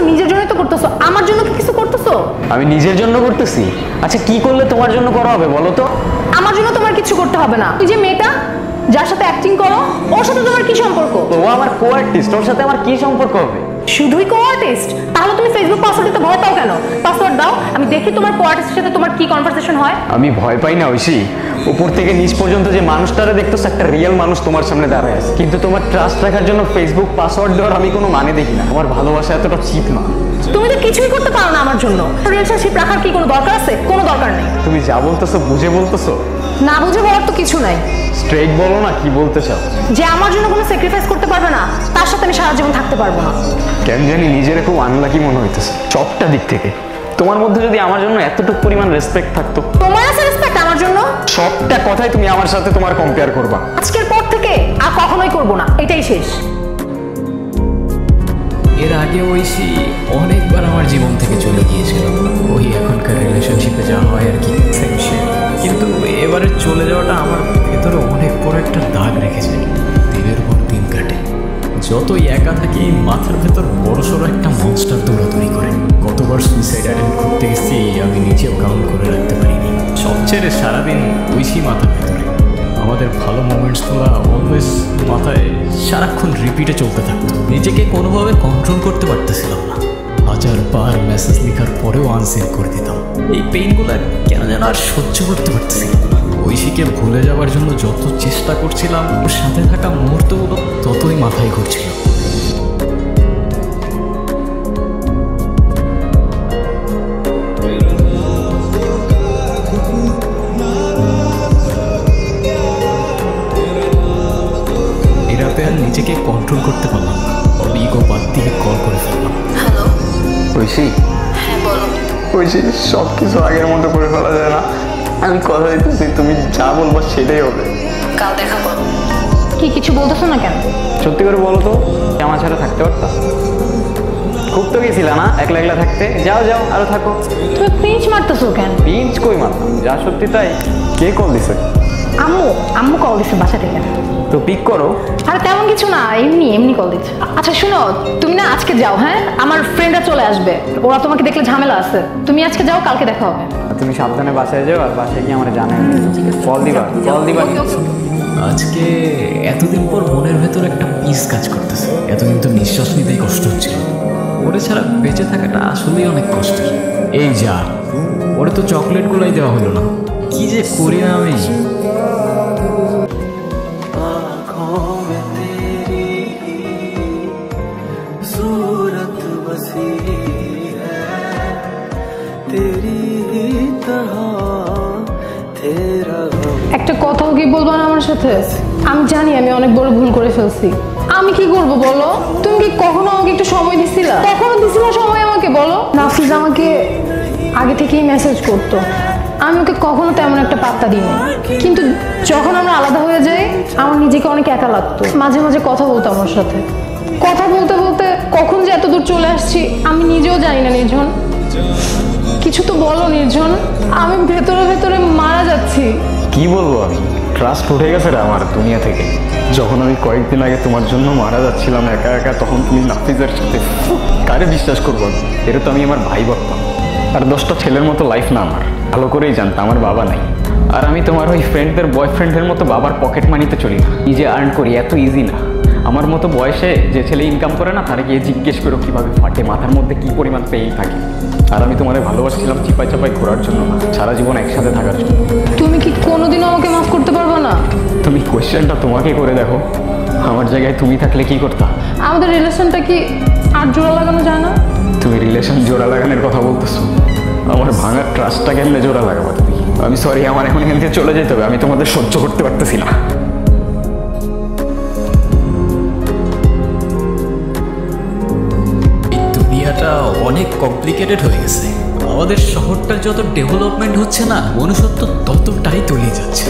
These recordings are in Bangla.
নিজের জন্যই তো করতেছো, আমার জন্য কি কিছু করতেছো? আমি নিজের জন্য করতেছি। আচ্ছা কি করলে তোমার জন্য করা হবে বলো তো? আমার জন্য তোমার কিছু করতে হবে না। তুই যে মেয়েটা যার সাথে অ্যাক্টিং করো, ওর সাথে তোমার কি সম্পর্ক? ও আমার কো-আর্টিস্ট, ওর সাথে আমার কি সম্পর্ক হবে? শুধুই কো-আর্টিস্ট? তাহলে তুমি ফেসবুক পাসওয়ার্ড দিতে ভয় পাও কেন? পাসওয়ার্ড দাও, আমি দেখি তোমার কো-আর্টিস্টের সাথে তোমার কি কনভারসেশন হয়। আমি ভয় পাই না ঐশী, উপর থেকে নিচ পর্যন্ত যে মানুষটারে দেখতেছ একটা রিয়েল মানুষ তোমার সামনে দাঁড়ায় আছে, কিন্তু তোমার ট্রাস্ট রাখার জন্য ফেসবুক পাসওয়ার্ড দেওয়ার আমি কোনো মানে দেখি না। আমার ভালোবাসা এতটা চিপ না। তুমি তো কিছুই করতে পারো না আমার জন্য। রিলেশনশিপ রাখার কি কোনো দরকার আছে? কোনো দরকার নেই। তুমি যা বলতেছো বুঝে বলতেছো? না বুঝে বলার তো কিছু নাই। স্ট্রেট বলো না কি বলতে চাও। যে আমার জন্য কোনো স্যাক্রিফাইস করতে পারবে না তার সাথে আমি সারা জীবন থাকতে পারবো না। কেন জানি নিজের খুব আনলাকি মনে হইতেছে সবটা দিক থেকে। তোমার মধ্যে যদি আমার জন্য এতটুকু পরিমাণ রেসপেক্ট থাকতো। তোমার আছে রেসপেক্ট আমার জন্য? সবটা কথাই তুমি আমার সাথে তোমার কম্পেয়ার করবা। আজকের পর থেকে আর কখনোই করবো না, এটাই শেষ। এর আগে ঐশী অনেকবার আমার জীবন থেকে চলে গিয়েছিল, ওই এখনকার রিলেশনশিপে যা হয় আর কি, কিন্তু এবারে চলে যাওয়াটা আমার ভেতরে অনেক বড় একটা দাগ রেখেছে। দিনের পর দিন কাটে, যতই একা থাকি মাথার ভেতর বড়সড় একটা মনস্টার দৌড়াদৌড়ি করে। কতবার সুইসাইড অ্যাটেম্প করতে গেছি আমি নিজেও কাউন্ট করে রাখতে পারিনি। সবচেয়ে সারাদিন ঐশী মাথার ভেতরে। আমাদের ভালো মোমেন্টসগুলো অলওয়েজ মাথায় সারাক্ষণ রিপিটে চলতে থাকতো। নিজেকে কোনোভাবে কন্ট্রোল করতে পারতেছিলাম না। হাজার বার মেসেজ লেখার পরেও আনসেন্ড করে দিতাম। এই পেইনগুলো কেন যেন আর সহ্য করতে পারতেছিলাম না। ঐশীকে ভুলে যাওয়ার জন্য যত চেষ্টা করছিলাম, ওর সাথে থাকা মুহূর্তগুলো ততই মাথায় ঘুরছিল। নিজেকে কন্ট্রোল করতে পারলাম না, ইগো বাদ দিয়ে কল করে ফেললাম। হ্যালো ঐশী। হ্যাঁ বলো। ঐশী সব কিছু আগের মতো করে ফেলা যায় না। আমি কথা দিতেছি তুমি যা বলবো সেটাই হবে। কাল দেখা করো। কি কিছু বলতেছো না কেন? সত্যি করে বলো তো, আমার ছাড়া থাকতে পারতাম? খুব তো গেছিলা না একলা একলা থাকতে, যাও যাও আরো থাকো। তুমি পিঞ্চ মারতেছো কেন? পিঞ্চ কই মারতাম, যা সত্যি তাই। কে কল দিছে? আম্মু। আম্মু কল দিচ্ছে বাসা থেকে। তো পিক করো। আরে তেমন কিছু না, এমনি এমনি কল দিচ্ছে। আচ্ছা শুনো, তুমি না আজকে যাও, হ্যাঁ আমার ফ্রেন্ডরা চলে আসবে, ওরা তোমাকে দেখলে ঝামেলা আছে। তুমি আজকে যাও, কালকে দেখা হবে। তুমি সাবধানে বাসায় যাও, আর বাসায় গিয়ে আমার জানাই কল দিবা, কল দিবা। আজকে এতদিন পর মনের ভেতর একটা পিস কাজ করতেছে। এতদিন তো নিঃশ্বাস নিতেই কষ্ট হচ্ছিল। ওরে ছাড়া বেঁচে থাকাটা আসলেই অনেক কষ্টের। এই যা, ওরে তো চকলেটগুলোই দেওয়া হলো না। কি যে করি না আমি। একটা কথাও কি বলবো না আমার সাথে? আমি জানি আমি অনেক বড় ভুল করে ফেলছি। আমি কি করব বলো? তুমি কি কখনো আমাকে একটু সময় দিছিলা? কখনো দিছিলা সময় আমাকে বলো? নাফিজ আমাকে আগে থেকেই মেসেজ করতো, আমি ওকে কখনো তেমন একটা পাত্তা দিইনি। কিন্তু যখন আমরা আলাদা হয়ে যাই আমার নিজেকে অনেক একা লাগতো। মাঝে মাঝে কথা বলতো আমার সাথে। কথা বলতে বলতে কখন যে এত দূর চলে আসছি আমি নিজেও জানি না। নির্জন, কিছু তো বলো নির্জন, আমি ভেতরে ভেতরে মারা যাচ্ছি। কি বলবো আমি, ট্রাস্ট উঠে গেছে রে আমার দুনিয়া থেকে। যখন আমি কয়েকদিন আগে তোমার জন্য মারা যাচ্ছিলাম একা একা, তখন তুমি নাফিজের সাথে, কারে বিশ্বাস করবো? এটা তো আমি আমার ভাই ভাবতাম। আর 10টা ছেলের মতো লাইফ না আমার, ভালো করেই জানতাম আমার বাবা নাই। আর আমি তোমার ওই ফ্রেন্ডদের বয়ফ্রেন্ডের মতো বাবার পকেট মানিতে চলি না, নিজে আর্ন করি, এত ইজি না। আমার মতো বয়সে যে ছেলে ইনকাম করে না, তারা গিয়ে জিজ্ঞেস করো কীভাবে ফাটে, মাথার মধ্যে কী পরিমাণ পেইন থাকে। আর আমি তোমারে ভালোবাসছিলাম চিপাই চাপাই ঘোরার জন্য না, সারা জীবন একসাথে থাকার জন্য। তুমি কি কোনোদিনও আমাকে মাফ করতে পারবে না? তুমি কোয়েশ্চেনটা তোমাকে করে দেখো, আমার জায়গায় তুমি থাকলে কি করতা? আমাদের রিলেশনটা কি আর জোড়া লাগানো যায় না? তুমি রিলেশন জোড়া লাগানোর কথা বলতেছো? আমার ভাঙার ট্রাস্টটা কেমনে জোড়া লাগাবো তুমি? আমি সরি, আমার এখন এখান থেকে চলে যেতে হবে, আমি তোমাদের সহ্য করতে পারতেছি না। দুনিয়াটা অনেক কমপ্লিকেটেড হয়ে গেছে। আমাদের শহরটার যত ডেভেলপমেন্ট হচ্ছে না, মনুষ্যত্ব ততটাই তলিয়ে যাচ্ছে।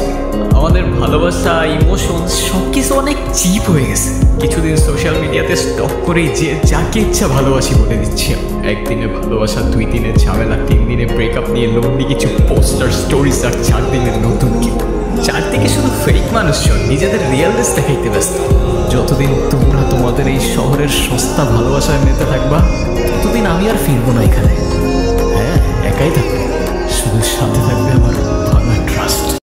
আমাদের ভালোবাসা, ইমোশন সবকিছু অনেক চিপ হয়ে গেছে। কিছুদিন সোশ্যাল মিডিয়াতে স্টক করেই যে যাকে ইচ্ছা ভালোবাসি বলে দিচ্ছি। একদিনে ভালোবাসা, 2 দিনের ঝামেলা, 3 দিনে ব্রেকআপ নিয়ে লোনলি কিছু পোস্টার স্টোরিজ, আর 4 দিনের নতুন কেউ। চারদিকে শুধু ফেক মানুষজন নিজেদের রিয়েলনেস দেখাইতে ব্যস্ত। যতদিন তোমরা তোমাদের এই শহরের সস্তা ভালোবাসায় মেতে থাকবা, ততদিন আমি আর ফিরবো না এখানে।